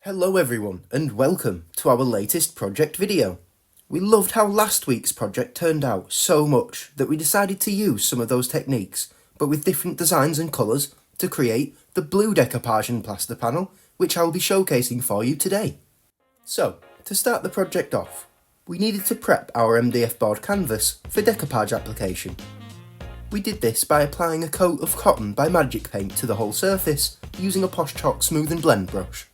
Hello everyone and welcome to our latest project video. We loved how last week's project turned out so much that we decided to use some of those techniques, but with different designs and colours, to create the blue decoupage and plaster panel, which I will be showcasing for you today. So, to start the project off, we needed to prep our MDF board canvas for decoupage application. We did this by applying a coat of cotton by Magic Paint to the whole surface using a Posh Chalk Smooth and Blend brush.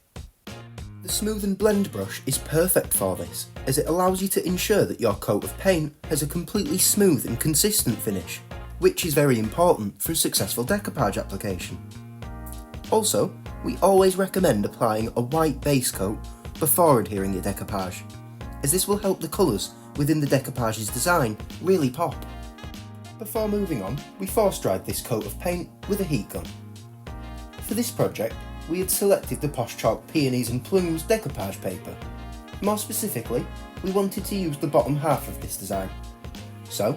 The Smooth and Blend brush is perfect for this, as it allows you to ensure that your coat of paint has a completely smooth and consistent finish, which is very important for a successful decoupage application. Also, we always recommend applying a white base coat before adhering your decoupage, as this will help the colours within the decoupage's design really pop. Before moving on, we force dried this coat of paint with a heat gun. For this project, we had selected the Posh Chalk Peonies and Plumes decoupage paper. More specifically, we wanted to use the bottom half of this design. So,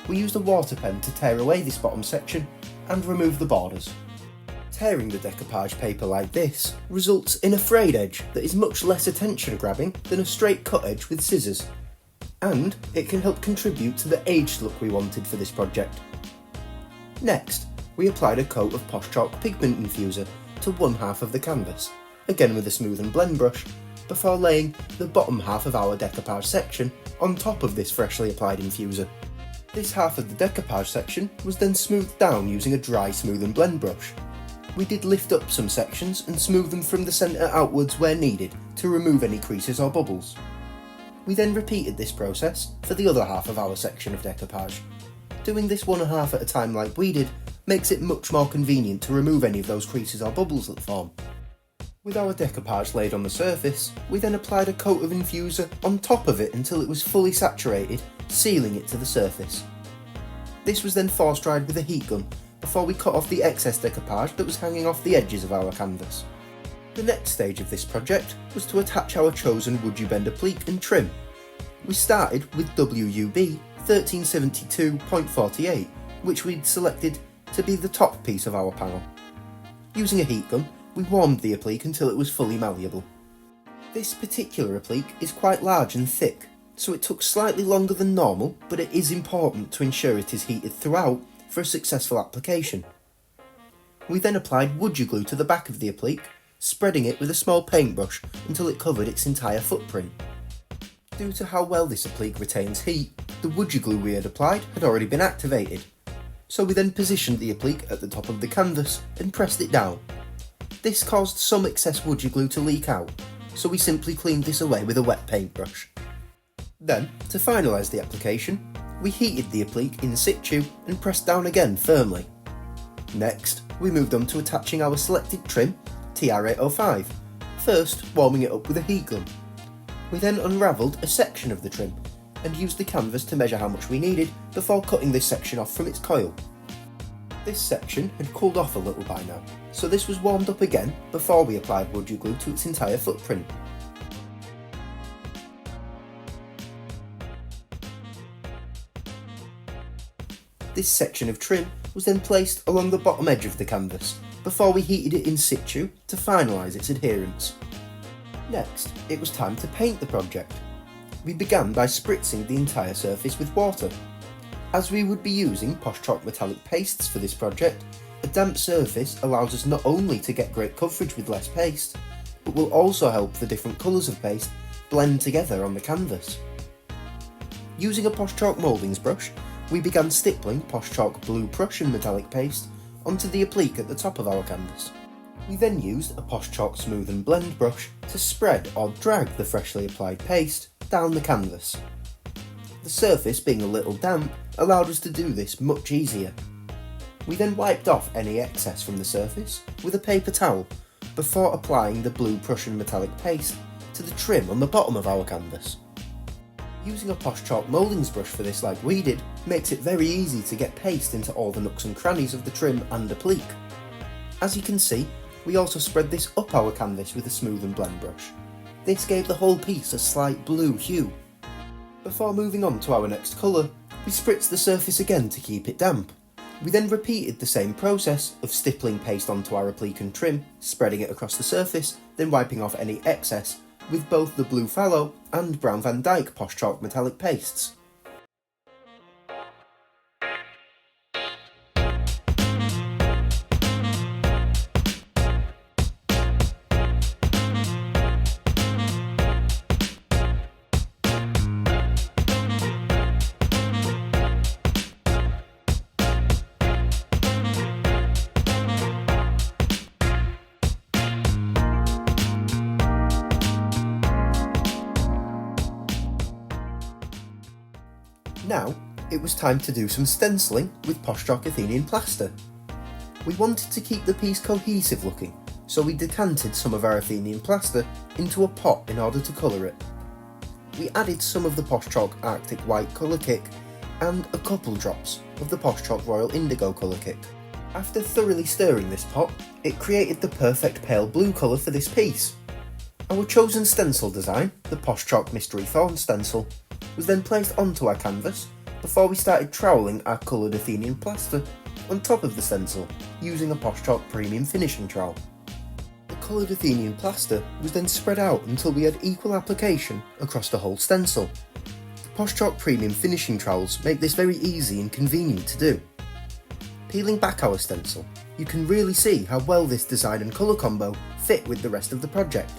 we used a water pen to tear away this bottom section and remove the borders. Tearing the decoupage paper like this results in a frayed edge that is much less attention grabbing than a straight cut edge with scissors. And it can help contribute to the aged look we wanted for this project. Next, we applied a coat of Posh Chalk pigment infuser to one half of the canvas, again with a Smooth and Blend brush, before laying the bottom half of our decoupage section on top of this freshly applied infuser. This half of the decoupage section was then smoothed down using a dry Smooth and Blend brush. We did lift up some sections and smooth them from the centre outwards where needed to remove any creases or bubbles. We then repeated this process for the other half of our section of decoupage. Doing this one half at a time like we did makes it much more convenient to remove any of those creases or bubbles that form. With our decoupage laid on the surface, we then applied a coat of infuser on top of it until it was fully saturated, sealing it to the surface. This was then force dried with a heat gun before we cut off the excess decoupage that was hanging off the edges of our canvas. The next stage of this project was to attach our chosen WoodUbend applique and trim. We started with WUB 1372.48, which we'd selected to be the top piece of our panel. Using a heat gun, we warmed the applique until it was fully malleable. This particular applique is quite large and thick, so it took slightly longer than normal, but it is important to ensure it is heated throughout for a successful application. We then applied wood glue to the back of the applique, spreading it with a small paintbrush until it covered its entire footprint. Due to how well this applique retains heat, the wood glue we had applied had already been activated. So we then positioned the applique at the top of the canvas and pressed it down. This caused some excess wood glue to leak out, so we simply cleaned this away with a wet paintbrush. Then, to finalise the application, we heated the applique in situ and pressed down again firmly. Next, we moved on to attaching our selected trim, TR805, first warming it up with a heat gun. We then unravelled a section of the trim and used the canvas to measure how much we needed before cutting this section off from its coil. This section had cooled off a little by now, so this was warmed up again before we applied wood glue to its entire footprint. This section of trim was then placed along the bottom edge of the canvas before we heated it in situ to finalise its adherence. Next, it was time to paint the project. We began by spritzing the entire surface with water. As we would be using Posh Chalk metallic pastes for this project, a damp surface allows us not only to get great coverage with less paste, but will also help the different colours of paste blend together on the canvas. Using a Posh Chalk mouldings brush, we began stippling Posh Chalk blue Prussian metallic paste onto the applique at the top of our canvas. We then used a Posh Chalk Smooth and Blend brush to spread or drag the freshly applied paste down the canvas. The surface being a little damp allowed us to do this much easier. We then wiped off any excess from the surface with a paper towel before applying the blue Prussian metallic paste to the trim on the bottom of our canvas. Using a Posh Chalk mouldings brush for this like we did makes it very easy to get paste into all the nooks and crannies of the trim and applique. As you can see, we also spread this up our canvas with a Smooth and Blend brush. This gave the whole piece a slight blue hue. Before moving on to our next colour, we spritzed the surface again to keep it damp. We then repeated the same process of stippling paste onto our applique and trim, spreading it across the surface, then wiping off any excess with both the blue phthalo and brown Van Dyke posh chalk metallic pastes. Now, it was time to do some stenciling with posh chalk Athenian plaster. We wanted to keep the piece cohesive looking, so we decanted some of our Athenian plaster into a pot in order to colour it. We added some of the posh chalk Arctic White colour kick and a couple drops of the posh chalk Royal Indigo colour kick. After thoroughly stirring this pot, it created the perfect pale blue colour for this piece. Our chosen stencil design, the posh chalk Mystery Thorn stencil, was then placed onto our canvas before we started troweling our coloured Athenian plaster on top of the stencil using a posh chalk premium finishing trowel. The coloured Athenian plaster was then spread out until we had equal application across the whole stencil. The posh chalk premium finishing trowels make this very easy and convenient to do. Peeling back our stencil, you can really see how well this design and colour combo fit with the rest of the project.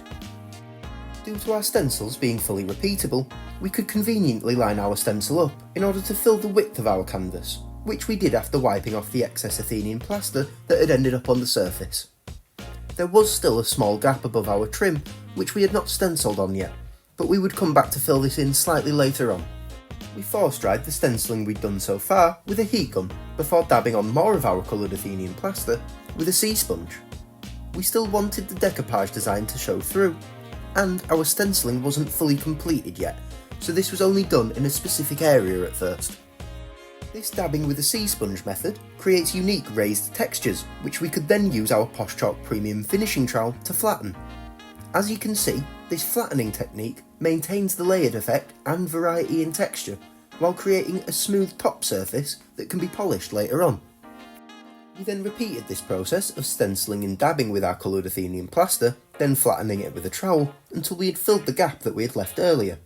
Due to our stencils being fully repeatable, we could conveniently line our stencil up in order to fill the width of our canvas, which we did after wiping off the excess Athenian plaster that had ended up on the surface. There was still a small gap above our trim, which we had not stenciled on yet, but we would come back to fill this in slightly later on. We force dried the stenciling we'd done so far with a heat gun before dabbing on more of our coloured Athenian plaster with a sea sponge. We still wanted the decoupage design to show through, and our stenciling wasn't fully completed yet, so this was only done in a specific area at first. This dabbing with a sea sponge method creates unique raised textures, which we could then use our posh chalk premium finishing trowel to flatten. As you can see, this flattening technique maintains the layered effect and variety in texture, while creating a smooth top surface that can be polished later on. We then repeated this process of stenciling and dabbing with our coloured Athenian plaster, then flattening it with a trowel until we had filled the gap that we had left earlier.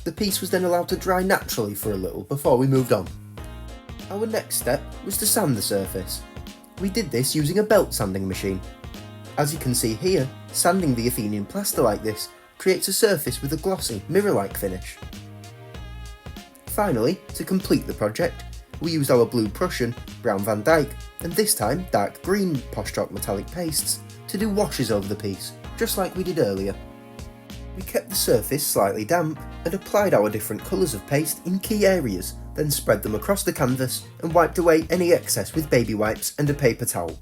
The piece was then allowed to dry naturally for a little before we moved on. Our next step was to sand the surface. We did this using a belt sanding machine. As you can see here, sanding the Athenian plaster like this creates a surface with a glossy, mirror-like finish. Finally, to complete the project, we used our blue Prussian, brown Van Dyke, and this time dark green posh chalk metallic pastes to do washes over the piece, just like we did earlier. We kept the surface slightly damp and applied our different colours of paste in key areas, then spread them across the canvas and wiped away any excess with baby wipes and a paper towel.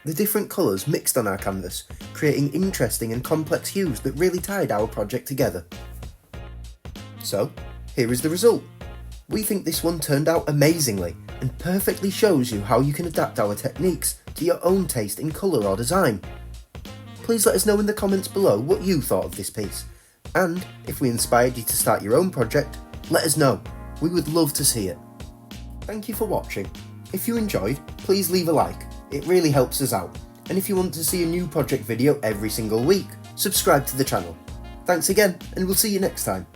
The different colours mixed on our canvas creating interesting and complex hues that really tied our project together. So, here is the result. We think this one turned out amazingly and perfectly shows you how you can adapt our techniques to your own taste in colour or design. Please let us know in the comments below what you thought of this piece, and if we inspired you to start your own project, let us know. We would love to see it. Thank you for watching. If you enjoyed, please leave a like, it really helps us out, and if you want to see a new project video every single week, subscribe to the channel. Thanks again, and we'll see you next time.